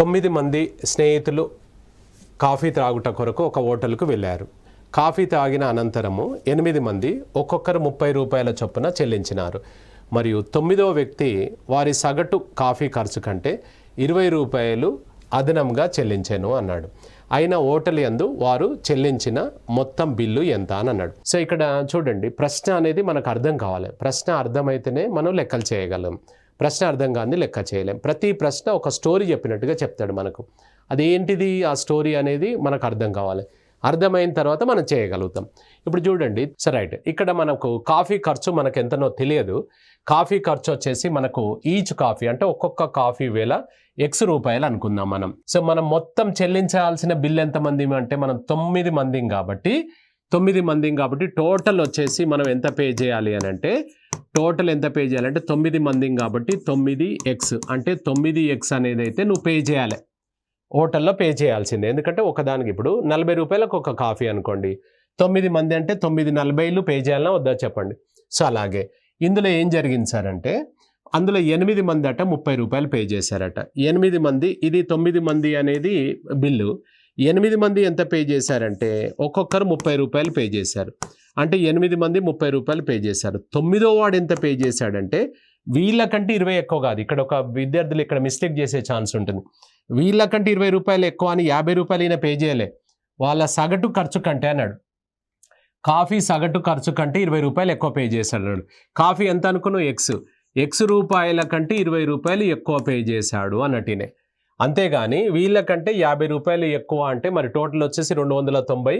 9 మంది స్నేహితులు కాఫీ త్రాగుట కొరకు ఒక హోటల్కు వెళ్ళారు. కాఫీ తాగిన అనంతరము 8 మంది ఒక్కొక్కరు 30 రూపాయల చొప్పున చెల్లించినారు. మరియు 9వ వ్యక్తి వారి సగటు కాఫీ ఖర్చు కంటే 20 రూపాయలు అదనంగా చెల్లించాను అన్నాడు. అయిన హోటల్ యందు వారు చెల్లించిన మొత్తం బిల్లు ఎంత అని అన్నాడు. సో ఇక్కడ చూడండి, ప్రశ్న అనేది మనకు అర్థం కావాలి. ప్రశ్న అర్థమైతేనే మనం లెక్కలు చేయగలం. ప్రశ్న అర్థం కాని లెక్క చేయలేం. ప్రతి ప్రశ్న ఒక స్టోరీ చెప్పినట్టుగా చెప్తాడు మనకు. అదేంటిది ఆ స్టోరీ అనేది మనకు అర్థం కావాలి. అర్థమైన తర్వాత మనం చేయగలుగుతాం. ఇప్పుడు చూడండి, సరే రైట్, ఇక్కడ మనకు కాఫీ ఖర్చు మనకు ఎంతనో తెలియదు. కాఫీ ఖర్చు వచ్చేసి మనకు ఈచ్ కాఫీ అంటే ఒక్కొక్క కాఫీ వేల X రూపాయలు అనుకుందాం మనం. సో మనం మొత్తం చెల్లించాల్సిన బిల్ ఎంతమంది అంటే మనం 9 మంది కాబట్టి టోటల్ వచ్చేసి మనం ఎంత పే చేయాలి అని అంటే టోటల్ ఎంత పే చేయాలంటే 9 మంది కాబట్టి 9x అంటే 9x అనేది అయితే నువ్వు పే చేయాలి. హోటల్లో పే చేయాల్సిందే. ఎందుకంటే ఒకదానికి ఇప్పుడు 40 రూపాయలకు ఒక కాఫీ అనుకోండి, 9 మంది అంటే 940 పే చేయాలన్నా వద్దా చెప్పండి. సో అలాగే ఇందులో ఏం జరిగింది సార్ అంటే అందులో 8 మంది అట 30 రూపాయలు పే చేశారట. 8 మంది, ఇది 9 మంది అనేది బిల్లు. 8 మంది ఎంత పే చేశారంటే ఒక్కొక్కరు 30 రూపాయలు పే చేశారు. అంటే 8 మంది 30 రూపాయలు పే చేశారు. 9వ వాడు ఎంత పే చేశాడంటే వీళ్ళకంటే 20 ఎక్కువ కాదు. ఇక్కడ ఒక విద్యార్థులు ఇక్కడ మిస్టేక్ చేసే ఛాన్స్ ఉంటుంది. వీళ్ళకంటే 20 రూపాయలు ఎక్కువ అని 50 రూపాయలు ఈయన పే చేయలే. వాళ్ళ సగటు ఖర్చు కంటే అన్నాడు. కాఫీ సగటు ఖర్చు కంటే 20 రూపాయలు ఎక్కువ పే చేశాడు అన్నాడు. కాఫీ ఎంత అనుకున్నావు? X రూపాయల కంటే 20 రూపాయలు ఎక్కువ పే చేశాడు అన్నట్టునే. అంతేగాని వీళ్ళకంటే 50 రూపాయలు ఎక్కువ అంటే మరి టోటల్ వచ్చేసి 290,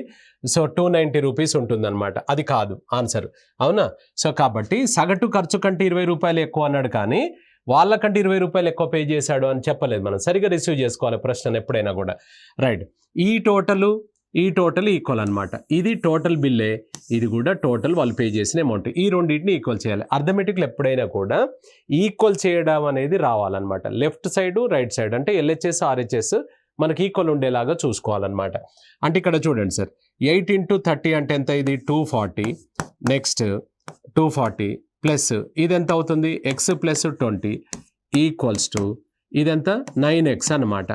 సో 290 రూపీస్ ఉంటుందన్నమాట. అది కాదు ఆన్సర్, అవునా? సో కాబట్టి సగటు ఖర్చు కంటే 20 రూపాయలు ఎక్కువ అన్నాడు, కానీ వాళ్ళకంటే 20 రూపాయలు ఎక్కువ పే చేశాడు అని చెప్పలేదు. మనం సరిగా రిసీవ్ చేసుకోవాలి ప్రశ్నను ఎప్పుడైనా కూడా. రైట్, ఈ టోటల్ ఈక్వల్ అనమాట. ఇది టోటల్ బిల్లే, ఇది కూడా టోటల్ వాళ్ళు పే చేసిన అమౌంట్. ఈ రెండింటిని ఈక్వల్ చేయాలి. అర్థమెటిక్లో ఎప్పుడైనా కూడా ఈక్వల్ చేయడం అనేది రావాలన్నమాట. లెఫ్ట్ సైడ్ రైట్ సైడ్ అంటే LHS RHS మనకి ఈక్వల్ ఉండేలాగా చూసుకోవాలన్నమాట. అంటే ఇక్కడ చూడండి సార్, 8 × 30 అంటే ఎంత? ఇది 240. నెక్స్ట్ 240 ప్లస్ ఇది ఎంత అవుతుంది? X + 20 ఈక్వల్స్ టు ఇదంతా 9x అన్నమాట.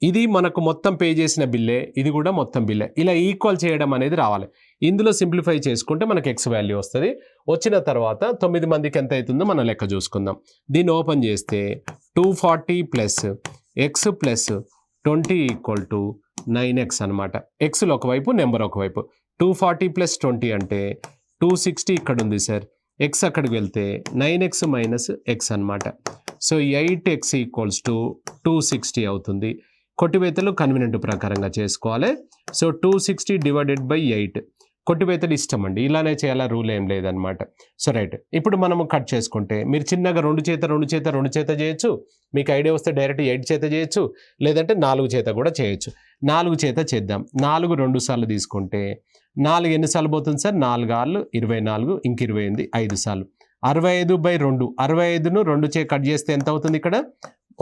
ఇది మనకు మొత్తం పే చేసిన బిల్లే, ఇది కూడా మొత్తం బిల్లే. ఇలా ఈక్వల్ చేయడం అనేది రావాలి. ఇందులో సింప్లిఫై చేసుకుంటే మనకి X వాల్యూ వస్తుంది. వచ్చిన తర్వాత 9 మందికి ఎంత అవుతుందో మనం లెక్క చూసుకుందాం. దీన్ని ఓపెన్ చేస్తే 240 plus X + 20 equal to 9x అనమాట. ఎక్స్లో ఒకవైపు, నెంబర్ ఒకవైపు. 240 + 20 అంటే 260 ఇక్కడ ఉంది సార్. X అక్కడికి వెళ్తే 9x - x అనమాట. సో 8x ఈక్వల్స్ టు 260 అవుతుంది. కొట్టివేతలు కన్వీనెంట్ ప్రకారంగా చేసుకోవాలి. సో 260 / 8 కొట్టివేతలు ఇష్టం అండి, ఇలానే చేయాలా, రూల్ ఏం లేదనమాట. సో రైట్, ఇప్పుడు మనము కట్ చేసుకుంటే మీరు చిన్నగా 2 చేత చేయొచ్చు. మీకు ఐడియా వస్తే డైరెక్ట్ 8 చేత చేయొచ్చు, లేదంటే 4 చేత కూడా చేయొచ్చు. 4 చేత చేద్దాం. 4 2 సార్లు తీసుకుంటే 4 ఎన్నిసార్లు పోతుంది సార్? 4 6 24, ఇంక 28 5 సార్లు. 65/2, 65ను 2 చే కట్ చేస్తే ఎంత అవుతుంది? ఇక్కడ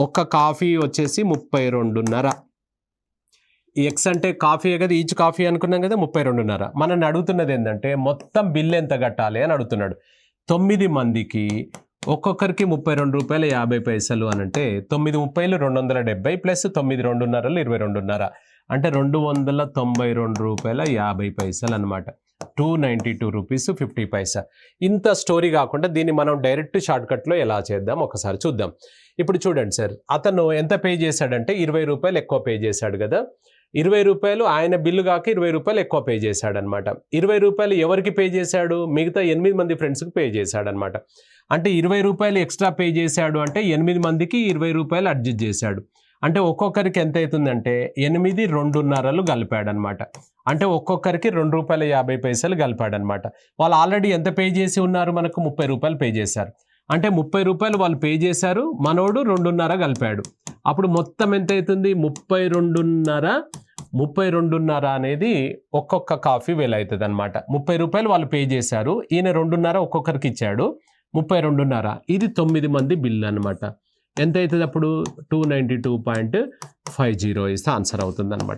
ఒక్క కాఫీ వచ్చేసి 32.5. ఈ X అంటే కాఫీ కదా, ఈచ్ కాఫీ అనుకున్నాం కదా, 32.5. మనల్ని అడుగుతున్నది ఏంటంటే మొత్తం బిల్ ఎంత కట్టాలి అని అడుగుతున్నాడు. 9 మందికి ఒక్కొక్కరికి 32 రూపాయల 50 పైసలు అని అంటే 9 30 270 ప్లస్ 9 2.5 22.5 అంటే 292 రూపాయల 50 పైసలు అనమాట. 292 రూపీస్ 50 పైసా. ఇంత స్టోరీ కాకుండా దీన్ని మనం డైరెక్ట్ షార్ట్కట్లో ఎలా చేద్దాం ఒకసారి చూద్దాం. ఇప్పుడు చూడండి సార్, అతను ఎంత పే చేశాడంటే 20 రూపాయలు ఎక్కువ పే చేశాడు కదా. 20 రూపాయలు ఆయన బిల్లు కాక 20 రూపాయలు ఎక్కువ పే చేశాడనమాట. 20 రూపాయలు ఎవరికి పే చేశాడు? మిగతా 8 మంది ఫ్రెండ్స్కి పే చేశాడనమాట. అంటే 20 రూపాయలు ఎక్స్ట్రా పే చేశాడు అంటే 8 మందికి 20 రూపాయలు అడ్జస్ట్ చేశాడు. అంటే ఒక్కొక్కరికి ఎంత అవుతుందంటే 8 2.5 కలిపాడనమాట. అంటే ఒక్కొక్కరికి 2 రూపాయల 50 పైసలు కలిపాడనమాట. వాళ్ళు ఆల్రెడీ ఎంత పే చేసి ఉన్నారు? మనకు 30 రూపాయలు పే చేశారు. అంటే 30 రూపాయలు వాళ్ళు పే చేశారు, మనోడు 2.5 కలిపాడు. అప్పుడు మొత్తం ఎంత అవుతుంది? 32.5 అనేది ఒక్కొక్క కాఫీ వేలు అవుతుంది అనమాట. 30 రూపాయలు వాళ్ళు పే చేశారు, ఈయన 2.5 ఒక్కొక్కరికి ఇచ్చాడు, 32.5. ఇది 9 మంది బిల్ అనమాట. ఎంత అవుతుంది అప్పుడు? 292.50 ఇస్తే ఆన్సర్ అవుతుంది అనమాట.